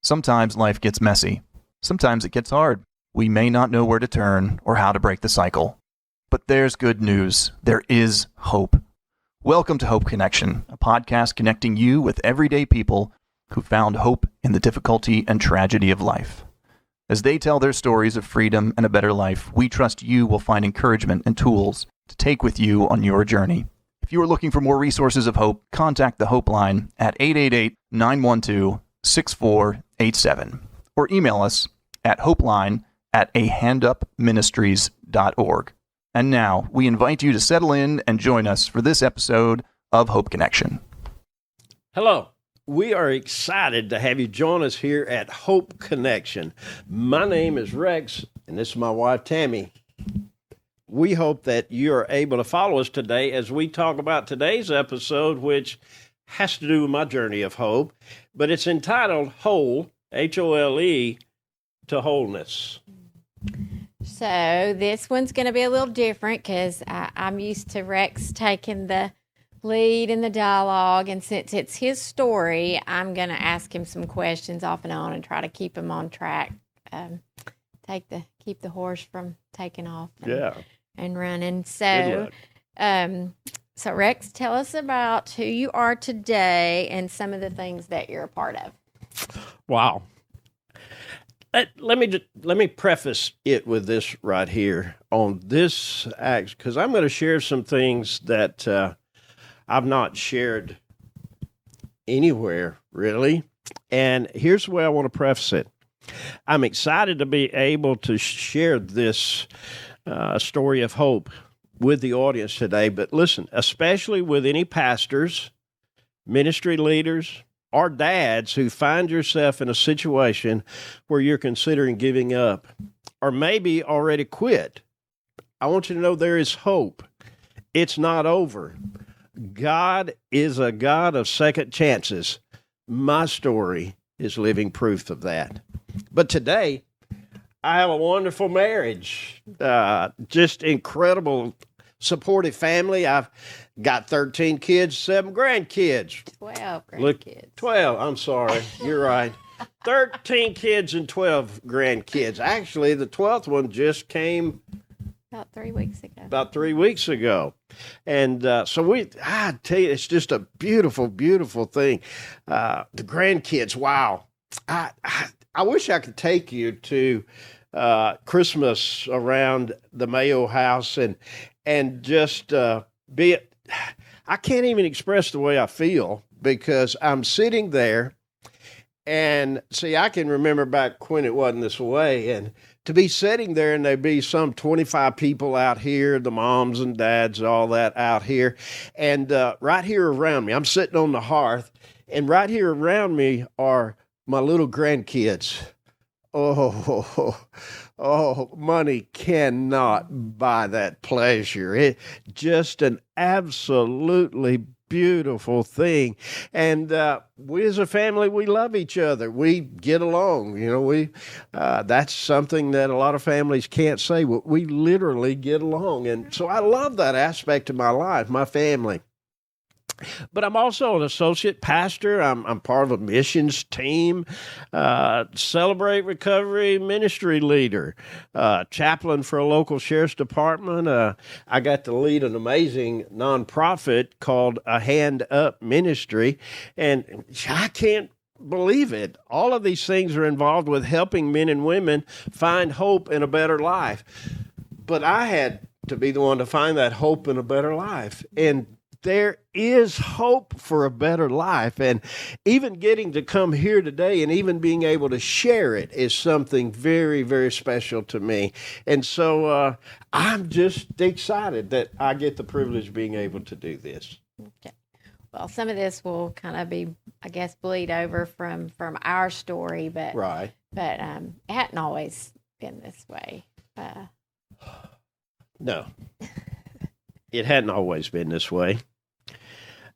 Sometimes life gets messy. Sometimes it gets hard. We may not know where to turn or how to break the cycle. But there's good news. There is hope. Welcome to Hope Connection, a podcast connecting you with everyday people who found hope in the difficulty and tragedy of life. As they tell their stories of freedom and a better life, we trust you will find encouragement and tools to take with you on your journey. If you are looking for more resources of hope, contact the Hope Line at 888-912-6487 or email us at hopeline@ahandupministries.org. And now, we invite you to settle in and join us for this episode of Hope Connection. Hello. We are excited to have you join us here at Hope Connection. My name is Rex, and this is my wife, Tammi. We hope that you are able to follow us today as we talk about today's episode, which has to do with my journey of hope, but it's entitled Whole, H-O-L-E, to Wholeness. So this one's going to be a little different because I'm used to Rex taking the lead in the dialogue, and since it's his story, I'm going to ask him some questions off and on and try to keep him on track. Keep the horse from taking off and running. So, so Rex, tell us about who you are today and some of the things that you're a part of. Wow. Let me preface it with this right here on this act, because I'm going to share some things that I've not shared anywhere, really. And here's the way I want to preface it. I'm excited to be able to share this story of hope with the audience today. But listen, especially with any pastors, ministry leaders, or dads who find yourself in a situation where you're considering giving up or maybe already quit, I want you to know there is hope. It's not over. God is a God of second chances. My story is living proof of that. But today, I have a wonderful marriage, just incredible, supportive family. I've got 13 kids, 7 grandkids. 12 grandkids. Look, 12, I'm sorry, you're right. 13 kids and 12 grandkids. Actually, the 12th one just came About 3 weeks ago. And so I tell you, it's just a beautiful, beautiful thing. The grandkids, wow. I wish I could take you to Christmas around the Mayo house and just be it. I can't even express the way I feel because I'm sitting there and see, I can remember back when it wasn't this way, and to be sitting there and there'd be some 25 people out here, the moms and dads, all that out here. And right here around me, I'm sitting on the hearth, and right here around me are my little grandkids. Oh, money cannot buy that pleasure. It's just an absolutely beautiful thing. And we as a family, we love each other. We get along. You know, that's something that a lot of families can't say. We literally get along. And so I love that aspect of my life, my family. But I'm also an associate pastor. I'm part of a missions team, Celebrate Recovery ministry leader, chaplain for a local sheriff's department. I got to lead an amazing nonprofit called A Hand Up Ministry, and I can't believe it. All of these things are involved with helping men and women find hope in a better life. But I had to be the one to find that hope in a better life. And there is hope for a better life. And even getting to come here today and even being able to share it is something very, very special to me. And so I'm just excited that I get the privilege of being able to do this. Okay. Well, some of this will kind of be, I guess, bleed over from our story, but right. But it hadn't always been this way. No, it hadn't always been this way.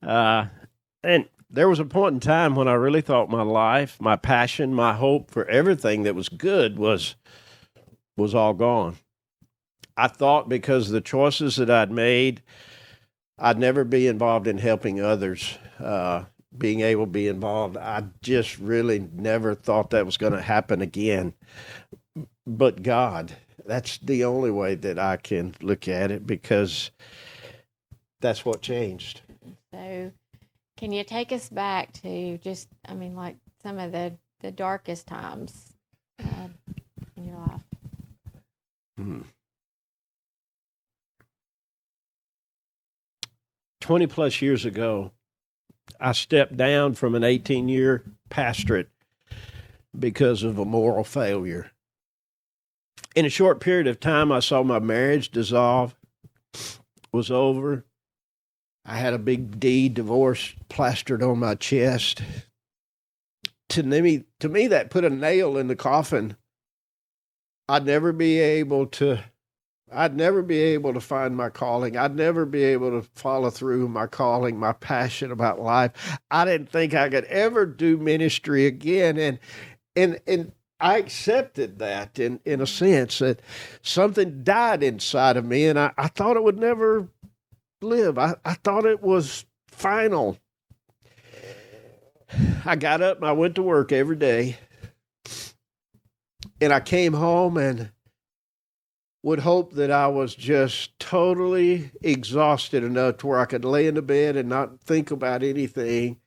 And there was a point in time when I really thought my life, my passion, my hope for everything that was good was all gone. I thought because of the choices that I'd made, I'd never be involved in helping others being able to be involved. I just really never thought that was going to happen again. But God, that's the only way that I can look at it, because that's what changed. So, can you take us back to just, like some of the darkest times in your life? 20 plus years ago, I stepped down from an 18-year pastorate because of a moral failure. In a short period of time, I saw my marriage dissolve, was over. I had a big D, divorce, plastered on my chest. To me, that put a nail in the coffin. I'd never be able to find my calling. I'd never be able to follow through my calling, my passion about life. I didn't think I could ever do ministry again. And I accepted that in a sense, that something died inside of me, and I thought it would never live. I thought it was final. I got up and I went to work every day, and I came home and would hope that I was just totally exhausted enough to where I could lay in the bed and not think about anything,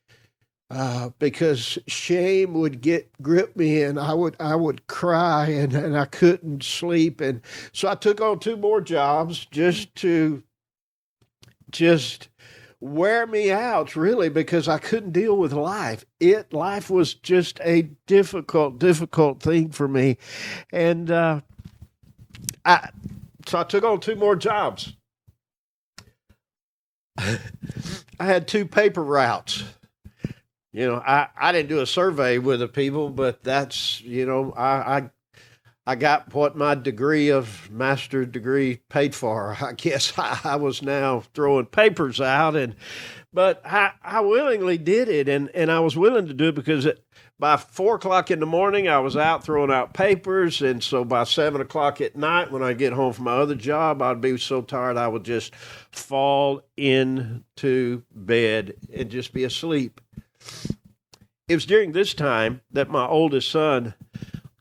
because shame would grip me, and I would cry, and I couldn't sleep. And so I took on 2 more jobs just to wear me out, really, because I couldn't deal with life. Life was just a difficult thing for me. And so I took on 2 more jobs. I had 2 paper routes. I didn't do a survey with the people, but that's, I got what my master's degree paid for. I guess I was now throwing papers out, but I willingly did it, and I was willing to do it because by 4 o'clock in the morning, I was out throwing out papers, and so by 7 o'clock at night, when I get home from my other job, I'd be so tired I would just fall into bed and just be asleep. It was during this time that my oldest son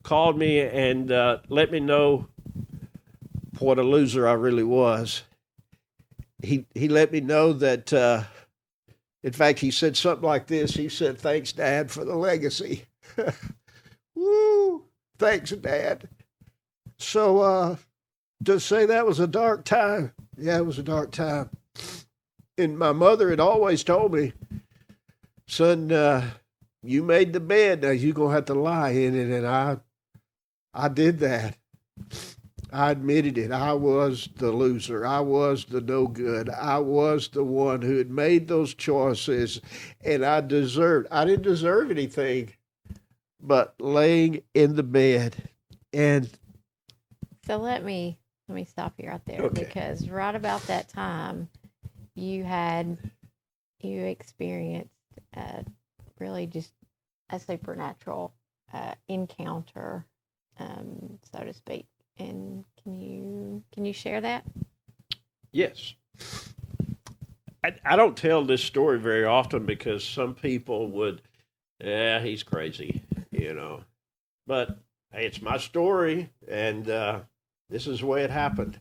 called me and let me know what a loser I really was. He let me know that, in fact, he said something like this. He said, "Thanks, Dad, for the legacy." Woo! Thanks, Dad. So to say that was a dark time, yeah, it was a dark time. And my mother had always told me, "Son, you made the bed, now you're going to have to lie in it." And I did that. I admitted it. I was the loser. I was the no good. I was the one who had made those choices, and I didn't deserve anything but laying in the bed. And so let me stop you right there, okay. Because right about that time, you experienced really just a supernatural encounter, so to speak. And can you share that? Yes. I don't tell this story very often because some people would, he's crazy, But hey, it's my story, and this is the way it happened.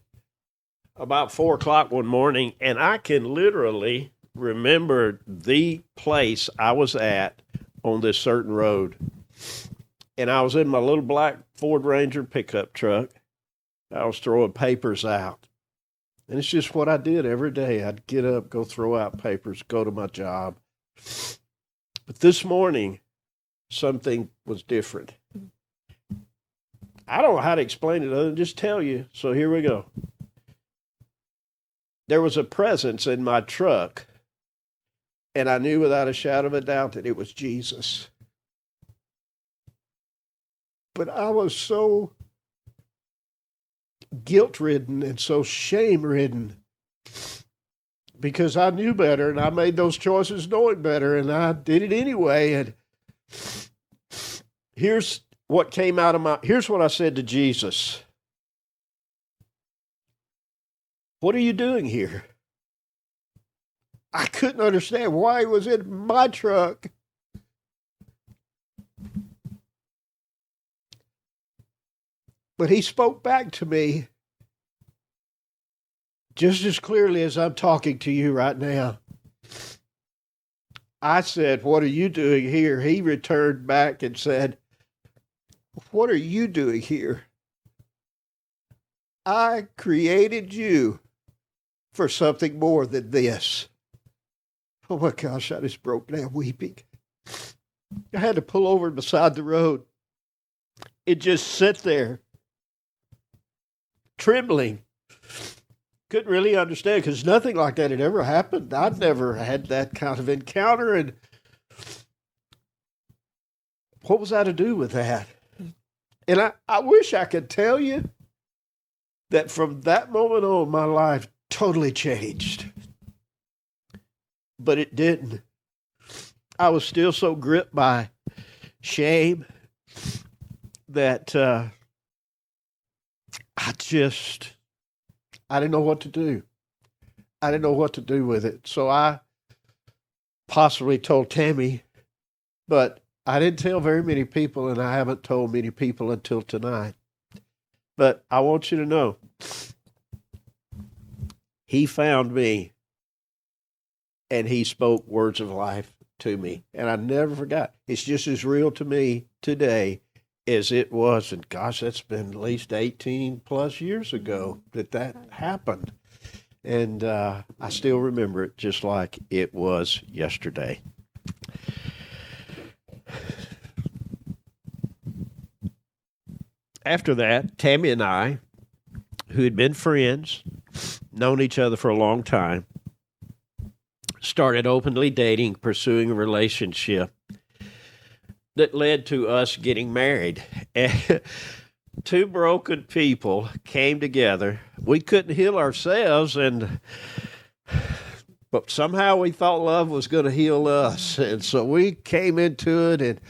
About 4 o'clock one morning, and I can literally remember the place I was at on this certain road. And I was in my little black Ford Ranger pickup truck. I was throwing papers out. And it's just what I did every day. I'd get up, go throw out papers, go to my job. But this morning, something was different. I don't know how to explain it other than just tell you. So here we go. There was a presence in my truck, and I knew without a shadow of a doubt that it was Jesus. But I was so guilt-ridden and so shame-ridden because I knew better, and I made those choices knowing better, and I did it anyway. And here's what came out of here's what I said to Jesus. "What are you doing here?" I couldn't understand why he was in my truck. But he spoke back to me just as clearly as I'm talking to you right now. I said, "What are you doing here?" He returned back and said, "What are you doing here? I created you for something more than this." Oh my gosh, I just broke down weeping. I had to pull over beside the road and just sit there, trembling. Couldn't really understand because nothing like that had ever happened. I'd never had that kind of encounter. And what was I to do with that? And I wish I could tell you that from that moment on, my life totally changed. But it didn't. I was still so gripped by shame that I didn't know what to do. I didn't know what to do with it. So I possibly told Tammi, but I didn't tell very many people, and I haven't told many people until tonight. But I want you to know, he found me, and he spoke words of life to me. And I never forgot. It's just as real to me today as it was, and gosh, that's been at least 18 plus years ago that happened. And I still remember it just like it was yesterday. After that, Tammi and I, who had been friends, known each other for a long time, started openly dating, pursuing a relationship that led to us getting married. And two broken people came together. We couldn't heal ourselves, but somehow we thought love was going to heal us. And so we came into it, and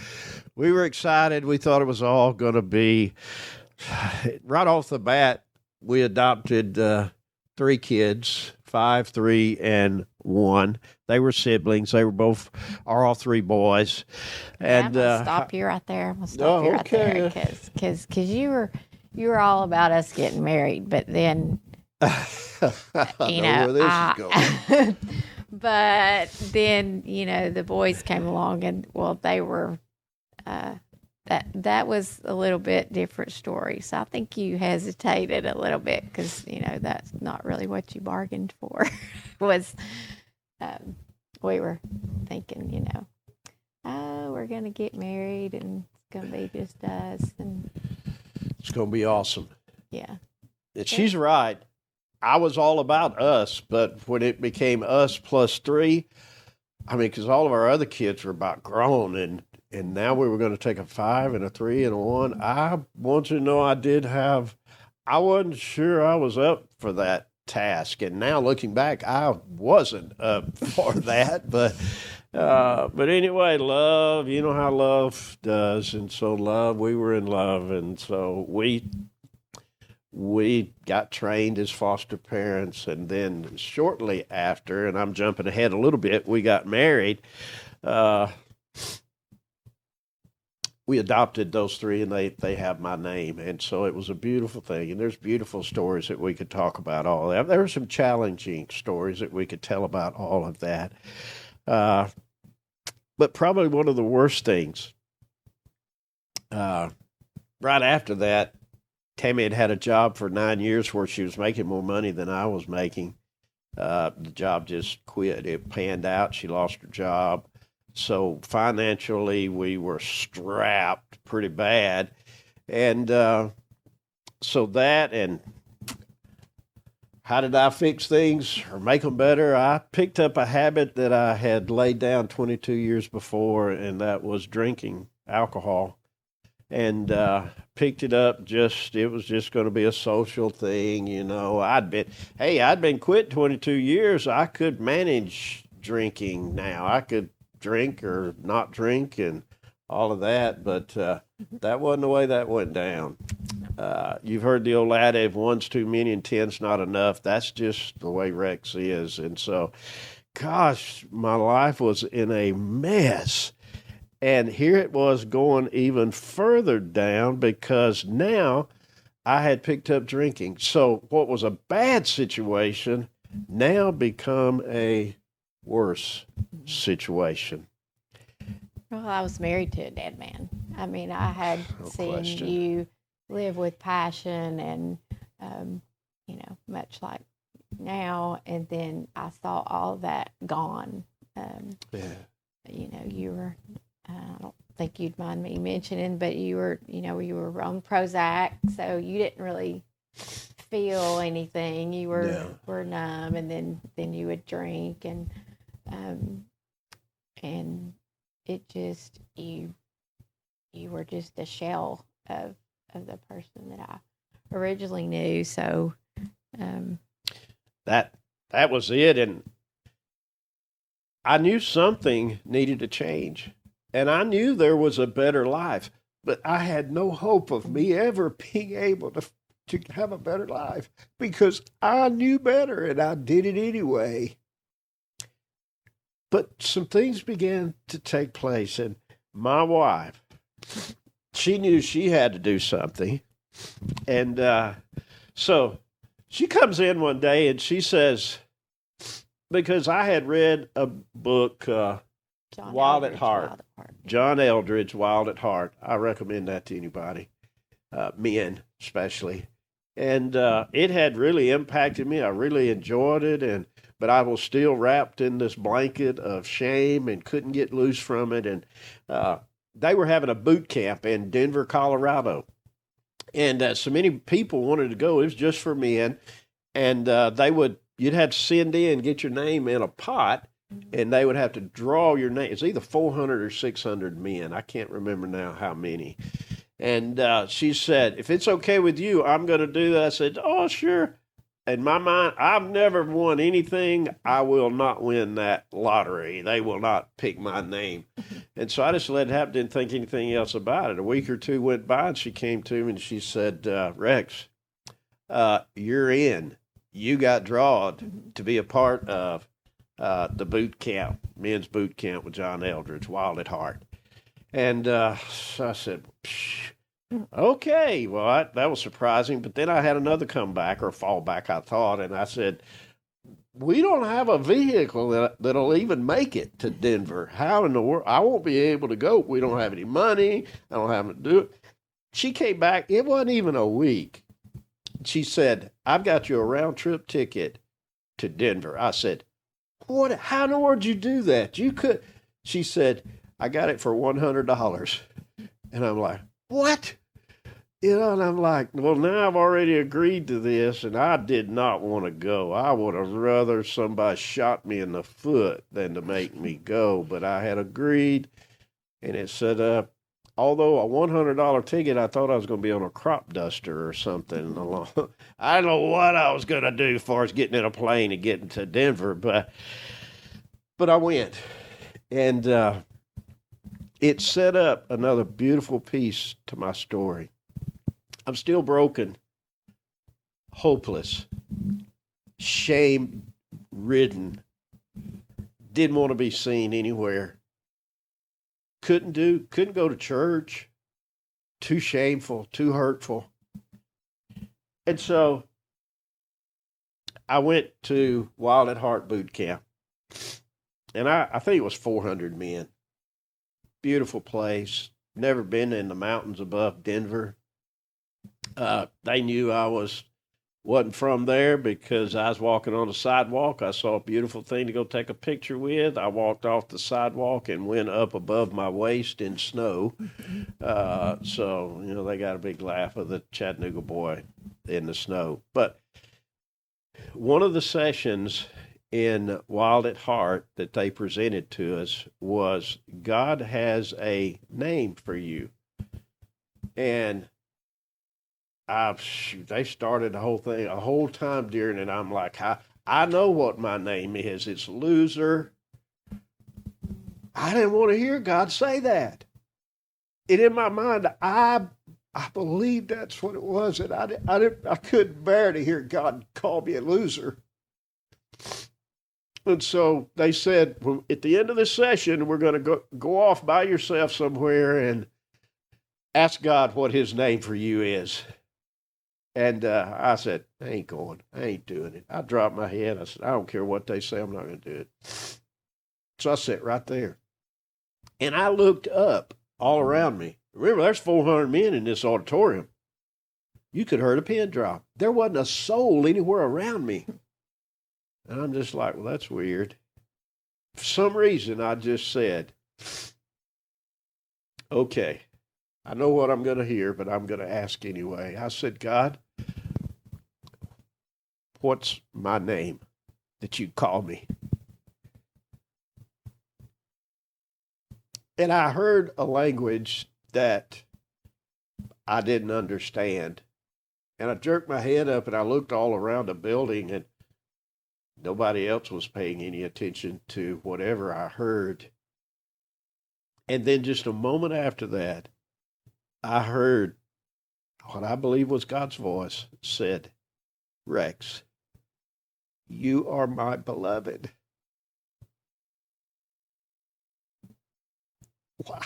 we were excited. We thought it was all going to be, right off the bat, we adopted 3 kids, 5, 3, and 1. They were siblings. They were all 3 boys. And I'm gonna stop you right there. I'm gonna stop you right there because you were all about us getting married, but then you know where this is going. But then the boys came along, and they were that was a little bit different story. So I think you hesitated a little bit because that's not really what you bargained for. Was we were thinking, oh, we're going to get married and it's going to be just us. And it's going to be awesome. Yeah. And she's right. I was all about us, but when it became us plus 3, because all of our other kids were about grown, and now we were going to take a 5 and a 3 and a 1. I want you to know I wasn't sure I was up for that task. And now looking back, I wasn't up for that. But anyway, love, you know how love does. And so we were in love. And so we got trained as foster parents. And then shortly after, and I'm jumping ahead a little bit, we got married. We adopted those 3, and they have my name. And so it was a beautiful thing. And there's beautiful stories that we could talk about all of that. There were some challenging stories that we could tell about all of that. But probably one of the worst things, right after that, Tammi had a job for 9 years where she was making more money than I was making. The job just quit. It panned out. She lost her job. So financially, we were strapped pretty bad. And so that, and how did I fix things or make them better? I picked up a habit that I had laid down 22 years before, and that was drinking alcohol. And picked it up it was just going to be a social thing, I'd been quit 22 years. I could manage drinking now. I could drink or not drink and all of that, but that wasn't the way that went down. You've heard the old adage, 1's too many and 10's not enough. That's just the way Rex is. And so gosh, my life was in a mess. And here it was going even further down because now I had picked up drinking. So what was a bad situation now become a worse situation. Well, I was married to a dead man. I mean, I had seen you live with passion and, much like now. And then I saw all of that gone. You were, I don't think you'd mind me mentioning, but you were on Prozac, so you didn't really feel anything. You were numb, and then you would drink, and it just you were just a shell of the person that I originally knew. So that was it, and I knew something needed to change, and I knew there was a better life, but I had no hope of me ever being able to have a better life because I knew better and I did it anyway. But some things began to take place, and my wife, she knew she had to do something. And so she comes in one day and she says, because I had read a book, Wild at Heart. John Eldredge, Wild at Heart. I recommend that to anybody, men especially. And it had really impacted me. I really enjoyed it, but I was still wrapped in this blanket of shame and couldn't get loose from it. And they were having a boot camp in Denver, Colorado. And so many people wanted to go. It was just for men. And you'd have to send in, get your name in a pot, and they would have to draw your name. It's either 400 or 600 men. I can't remember now how many. And she said, if it's okay with you, I'm going to do that. I said, oh, sure. In my mind, I've never won anything. I will not win that lottery. They will not pick my name. And so I just let it happen, didn't think anything else about it. A week or two went by, and she came to me and she said, Rex, you're in. You got drawn to be a part of the boot camp, men's boot camp with John Eldredge, Wild at Heart. And so I said, okay, well, that was surprising. But then I had another comeback or fallback, I thought, and I said, we don't have a vehicle that'll even make it to Denver. How in the world? I won't be able to go. We don't have any money. I don't have to do it. She came back. It wasn't even a week. She said, I've got you a round-trip ticket to Denver. I said, what? How in the world did you do that? You could. She said, I got it for $100. And I'm like, what? And I'm like, well, now I've already agreed to this, and I did not want to go. I would have rather somebody shot me in the foot than to make me go. But I had agreed, and it said, although a $100 ticket, I thought I was going to be on a crop duster or something along. I don't know what I was going to do as far as getting in a plane and getting to Denver, but I went. And it set up another beautiful piece to my story. I'm still broken, hopeless, shame-ridden, didn't want to be seen anywhere. Couldn't go to church, too shameful, too hurtful. And so I went to Wild at Heart boot camp, and I think it was 400 men. Beautiful place. Never been in the mountains above Denver. They knew I wasn't from there because I was walking on the sidewalk. I saw a beautiful thing to go take a picture with. I walked off the sidewalk and went up above my waist in snow. So, they got a big laugh of the Chattanooga boy in the snow. But one of the sessions in Wild at Heart that they presented to us was God has a name for you. And they started the whole thing a whole time during it. I'm like, I know what my name is. It's loser. I didn't want to hear God say that. And in my mind, I believed that's what it was. And I couldn't bear to hear God call me a loser. And so they said, well, at the end of this session, we're going to go off by yourself somewhere and ask God what his name for you is. And I said, I ain't going. I ain't doing it. I dropped my head. I said, I don't care what they say. I'm not going to do it. So I sat right there. And I looked up all around me. Remember, there's 400 men in this auditorium. You could hear a pin drop. There wasn't a soul anywhere around me. And I'm just like, well, that's weird. For some reason, I just said, okay, I know what I'm going to hear, but I'm going to ask anyway. I said, God, what's my name that you call me? And I heard a language that I didn't understand. And I jerked my head up and I looked all around the building, and nobody else was paying any attention to whatever I heard. And then just a moment after that, I heard what I believe was God's voice said, Rex, you are my beloved. Wow.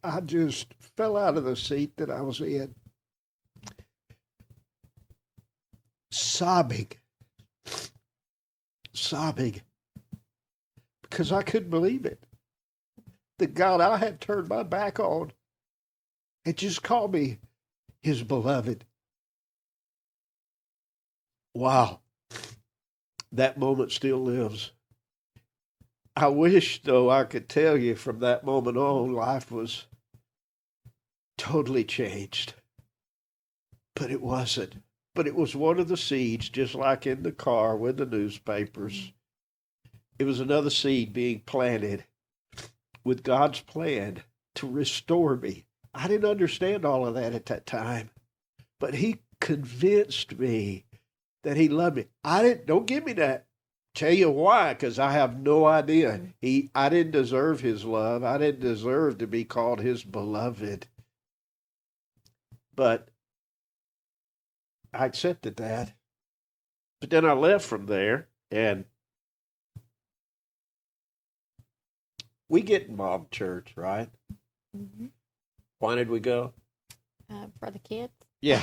I just fell out of the seat that I was in, sobbing, because I couldn't believe it. The God I had turned my back on had just called me his beloved. Wow. That moment still lives. I wish, though, I could tell you from that moment on, life was totally changed. But it wasn't. But it was one of the seeds, just like in the car with the newspapers. It was another seed being planted with God's plan to restore me. I didn't understand all of that at that time, but he convinced me that he loved me. Don't give me that. Tell you why, because I have no idea. I didn't deserve his love. I didn't deserve to be called his beloved. But I accepted that. But then I left from there, and we get involved in church, right? Mm-hmm. Why did we go? For the kids. Yeah.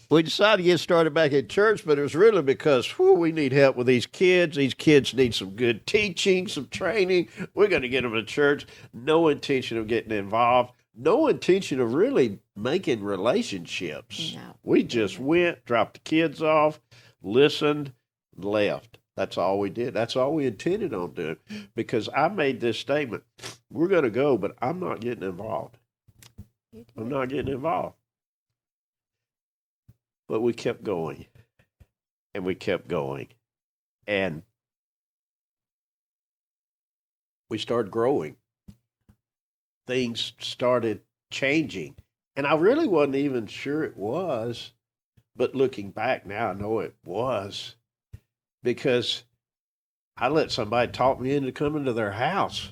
We decided to get started back at church, but it was really because we need help with these kids. These kids need some good teaching, some training. We're going to get them to church. No intention of getting involved. No intention of really making relationships. No. We just went, dropped the kids off, listened, left. That's all we did. That's all we intended on doing, because I made this statement. We're going to go, but I'm not getting involved. I'm not getting involved. But we kept going, and we kept going, and we started growing. Things started changing, and I really wasn't even sure it was, but looking back now, I know it was, because I let somebody talk me into coming to their house.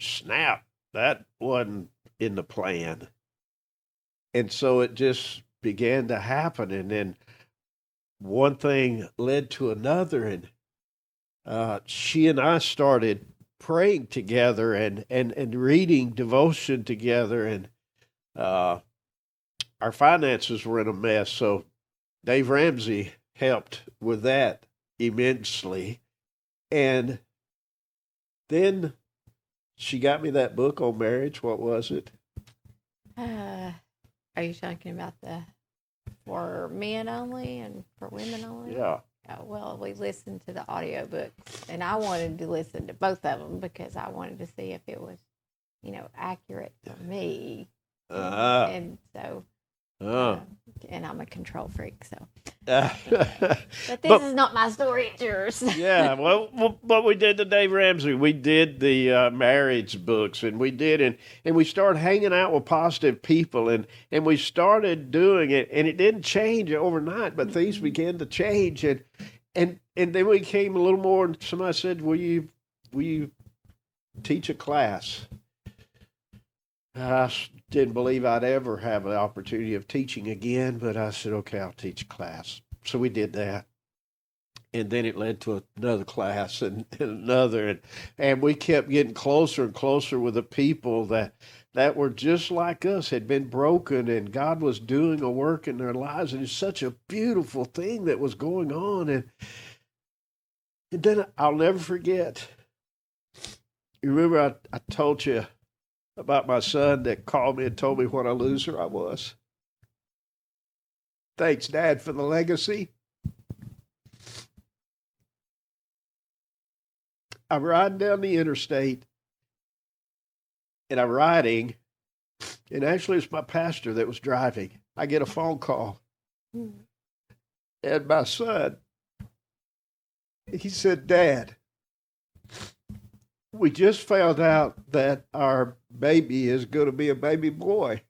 Snap, that wasn't in the plan. And so it just began to happen. And then one thing led to another. And she and I started praying together and reading devotion together. And our finances were in a mess. So Dave Ramsey helped with that immensely. And then she got me that book on marriage. What was it? Are you talking about the for men only and for women only? Yeah. Oh, well, we listened to the audiobooks, and I wanted to listen to both of them because I wanted to see if it was, accurate for me. And so, and I'm a control freak, so. But this is not my story, it's yours. Yeah, well, but we did the Dave Ramsey. We did the marriage books, and we did, and we started hanging out with positive people, and we started doing it, and it didn't change overnight, but things began to change, and then we came a little more, and somebody said, will you teach a class? didn't believe I'd ever have the opportunity of teaching again, but I said, okay, I'll teach a class. So we did that. And then it led to another class and another. And we kept getting closer and closer with the people that were just like us, had been broken, and God was doing a work in their lives. And it's such a beautiful thing that was going on. And then I'll never forget. You remember I told you about my son that called me and told me what a loser I was? Thanks, Dad, for the legacy. I'm riding down the interstate, and I'm riding, and actually it's my pastor that was driving. I get a phone call, and my son, he said, Dad, we just found out that our baby is going to be a baby boy.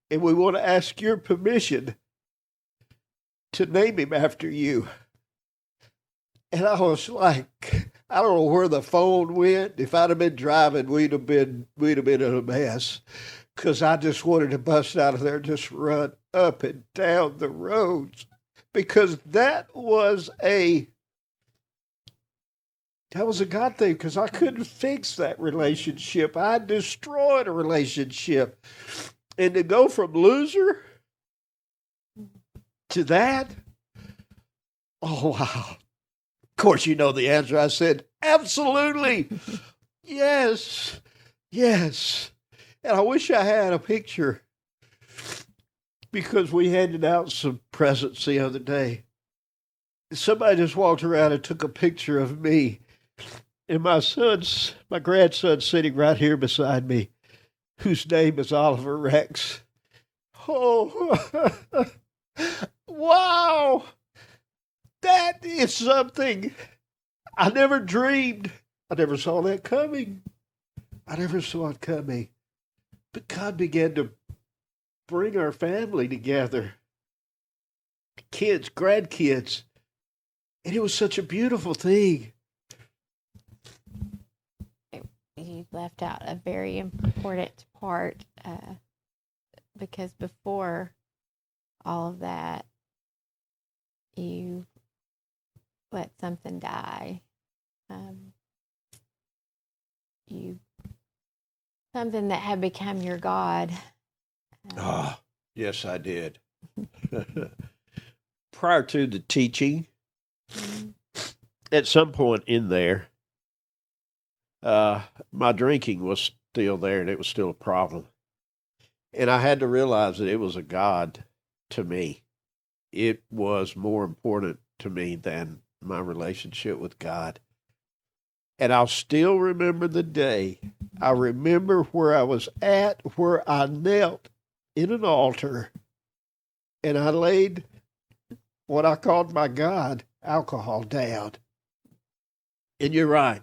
And we want to ask your permission to name him after you. And I was like, I don't know where the phone went. If I'd have been driving, we'd have been in a mess. Because I just wanted to bust out of there and just run up and down the roads. Because that was a God thing, because I couldn't fix that relationship. I destroyed a relationship. And to go from loser to that, oh, wow. Of course, you know the answer. I said, absolutely. Yes. Yes. And I wish I had a picture, because we handed out some presents the other day. Somebody just walked around and took a picture of me. And my grandson's sitting right here beside me, whose name is Oliver Rex. Oh, wow. That is something I never dreamed. I never saw that coming. I never saw it coming. But God began to bring our family together. Kids, grandkids. And it was such a beautiful thing. You left out a very important part, because before all of that, you let something die. Something that had become your God. Yes, I did. Prior to the teaching, at some point in there, my drinking was still there, and it was still a problem. And I had to realize that it was a God to me. It was more important to me than my relationship with God. And I'll still remember the day. I remember where I was at, where I knelt in an altar, and I laid what I called my God, alcohol, down. And you're right.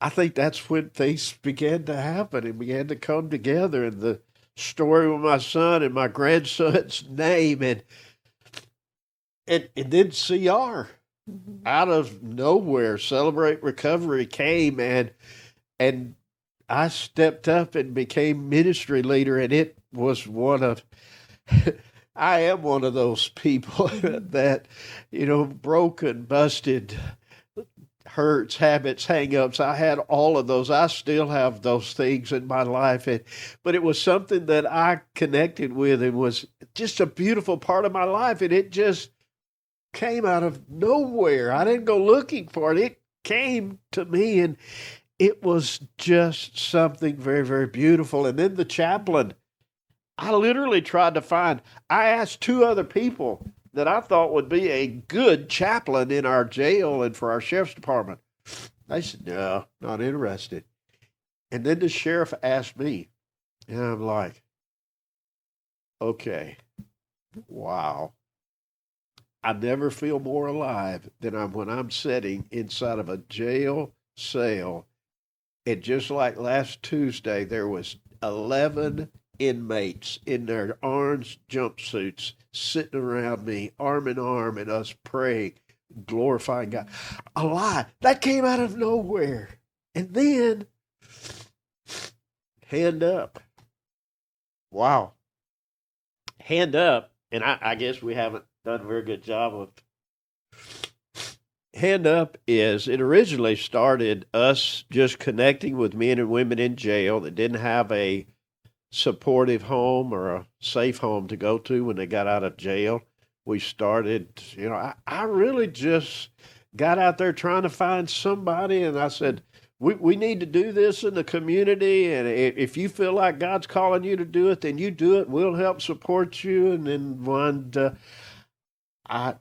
I think that's when things began to happen and began to come together, and the story with my son and my grandson's name, and then CR. Out of nowhere, Celebrate Recovery came, and I stepped up and became ministry leader, and it was I am one of those people that, broken, busted, hurts, habits, hang-ups. I had all of those. I still have those things in my life, but it was something that I connected with and was just a beautiful part of my life, and it just came out of nowhere. I didn't go looking for it. It came to me, and it was just something very, very beautiful. And then the chaplain, I literally tried to I asked two other people that I thought would be a good chaplain in our jail and for our sheriff's department. They said, no, not interested. And then the sheriff asked me, and I'm like, okay, wow. I never feel more alive than when I'm sitting inside of a jail cell. And just like last Tuesday, there was 11 inmates in their orange jumpsuits sitting around me, arm in arm, and us praying, glorifying God. A lie. That came out of nowhere. And then Hand up. Wow. Hand up, and I guess we haven't done a very good job of. Hand up it originally started us just connecting with men and women in jail that didn't have a supportive home or a safe home to go to when they got out of jail. We started, I really just got out there trying to find somebody, and I said, we need to do this in the community, and if you feel like God's calling you to do it, then you do it. We'll help support you. And then I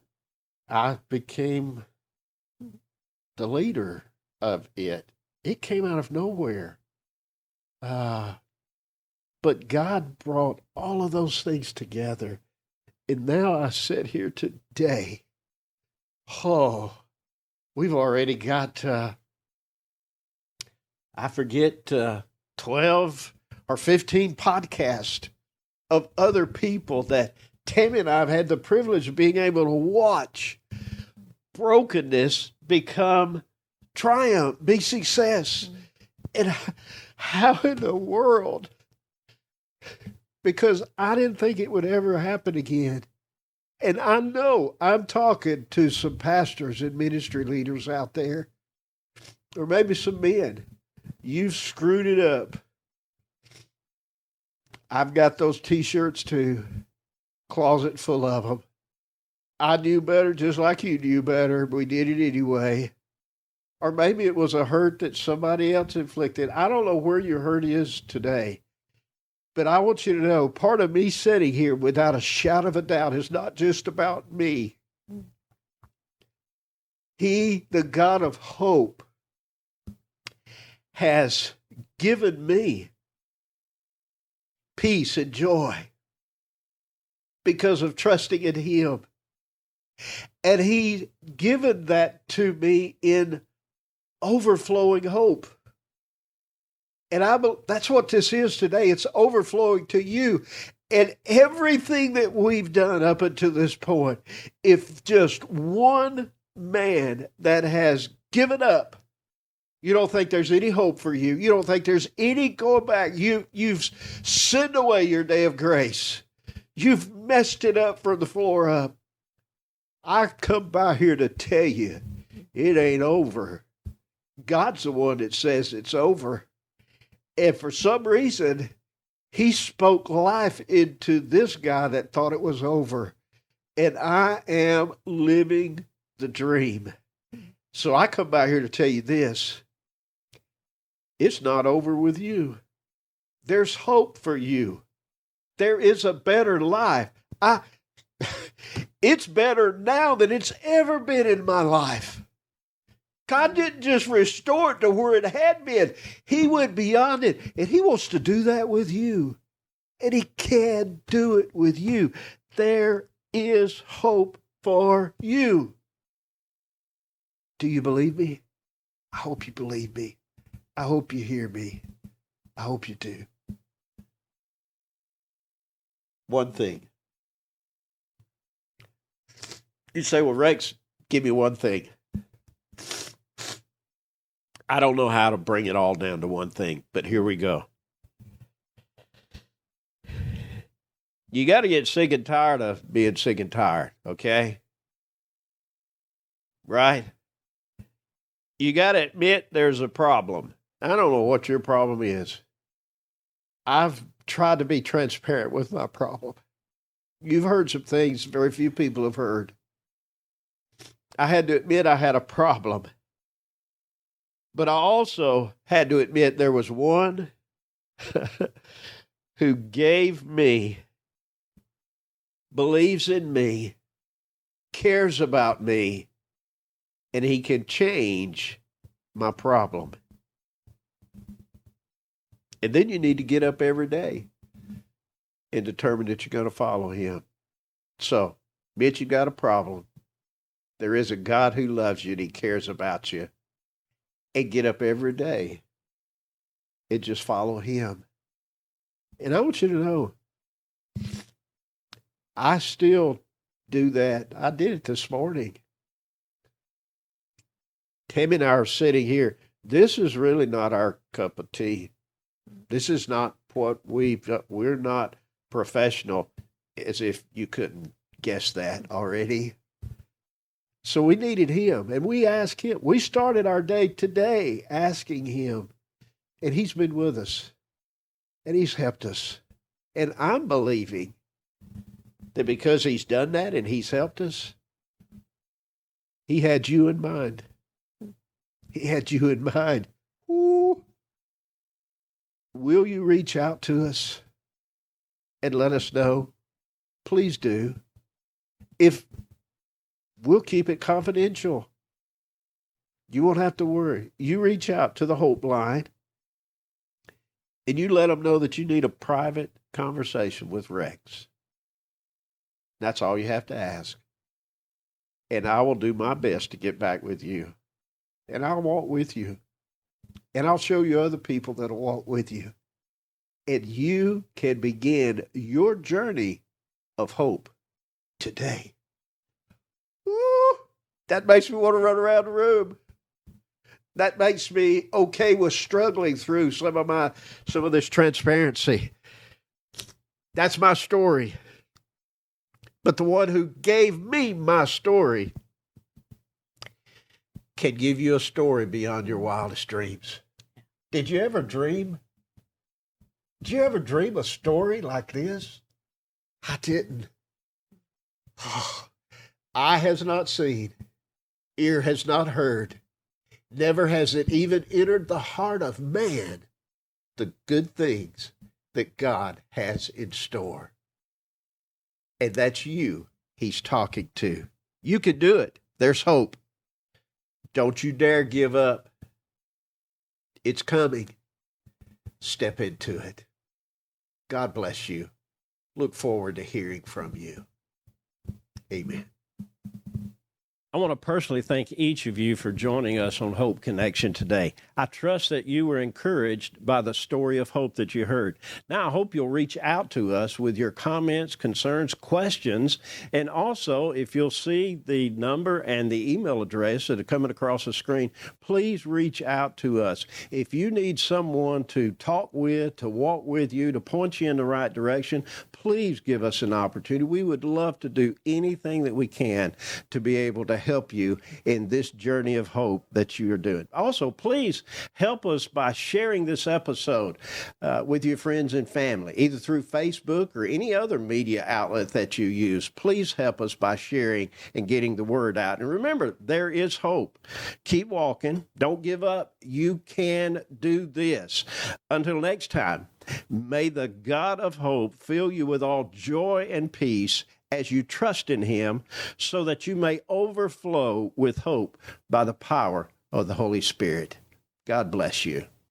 became the leader of it. It came out of nowhere. But God brought all of those things together. And now I sit here today. Oh, we've already got, I forget, 12 or 15 podcasts of other people that Tammi and I have had the privilege of being able to watch brokenness become triumph, be success. And how in the world? Because I didn't think it would ever happen again. And I know I'm talking to some pastors and ministry leaders out there, or maybe some men. You've screwed it up. I've got those T-shirts too, closet full of them. I knew better just like you knew better, but we did it anyway. Or maybe it was a hurt that somebody else inflicted. I don't know where your hurt is today. But I want you to know, part of me sitting here without a shadow of a doubt is not just about me. He, the God of hope, has given me peace and joy because of trusting in Him. And He's given that to me in overflowing hope. And that's what this is today. It's overflowing to you. And everything that we've done up until this point, if just one man that has given up, you don't think there's any hope for you. You don't think there's any going back. You've sinned away your day of grace. You've messed it up from the floor up. I come by here to tell you, it ain't over. God's the one that says it's over. And for some reason, He spoke life into this guy that thought it was over. And I am living the dream. So I come by here to tell you this. It's not over with you. There's hope for you. There is a better life. It's better now than it's ever been in my life. God didn't just restore it to where it had been. He went beyond it, and He wants to do that with you. And He can do it with you. There is hope for you. Do you believe me? I hope you believe me. I hope you hear me. I hope you do. One thing. You say, well, Rex, give me one thing. I don't know how to bring it all down to one thing, but here we go. You got to get sick and tired of being sick and tired, okay? Right? You got to admit there's a problem. I don't know what your problem is. I've tried to be transparent with my problem. You've heard some things very few people have heard. I had to admit I had a problem. But I also had to admit there was one who gave me, believes in me, cares about me, and He can change my problem. And then you need to get up every day and determine that you're going to follow Him. So, admit you got a problem. There is a God who loves you and He cares about you. And get up every day and just follow Him. And I want you to know, I still do that. I did it this morning. Tammi and I are sitting here. This is really not our cup of tea. This is not what we're not professional, as if you couldn't guess that already. So we needed him, and we asked him. We started our day today asking him, and he's been with us, and he's helped us. And I'm believing that because he's done that and he's helped us, he had you in mind. He had you in mind. Ooh. Will you reach out to us and let us know? Please do. If we'll keep it confidential, you won't have to worry. You reach out to the Hope Line and you let them know that you need a private conversation with Rex. That's all you have to ask. And I will do my best to get back with you. And I'll walk with you. And I'll show you other people that'll walk with you. And you can begin your journey of hope today. Woo! That makes me want to run around the room. That makes me okay with struggling through some of this transparency. That's my story. But the one who gave me my story can give you a story beyond your wildest dreams. Did you ever dream? Did you ever dream a story like this? I didn't. Eye has not seen, ear has not heard, never has it even entered the heart of man the good things that God has in store. And that's you he's talking to. You can do it. There's hope. Don't you dare give up. It's coming. Step into it. God bless you. Look forward to hearing from you. Amen. I want to personally thank each of you for joining us on Hope Connection today. I trust that you were encouraged by the story of hope that you heard. Now, I hope you'll reach out to us with your comments, concerns, questions, and also, if you'll see the number and the email address that are coming across the screen, please reach out to us. If you need someone to talk with, to walk with you, to point you in the right direction, please give us an opportunity. We would love to do anything that we can to be able to help you in this journey of hope that you are doing. Also, please help us by sharing this episode with your friends and family, either through Facebook or any other media outlet that you use. Please help us by sharing and getting the word out. And remember, there is hope. Keep walking. Don't give up. You can do this. Until next time, may the God of hope fill you with all joy and peace as you trust in him, so that you may overflow with hope by the power of the Holy Spirit. God bless you.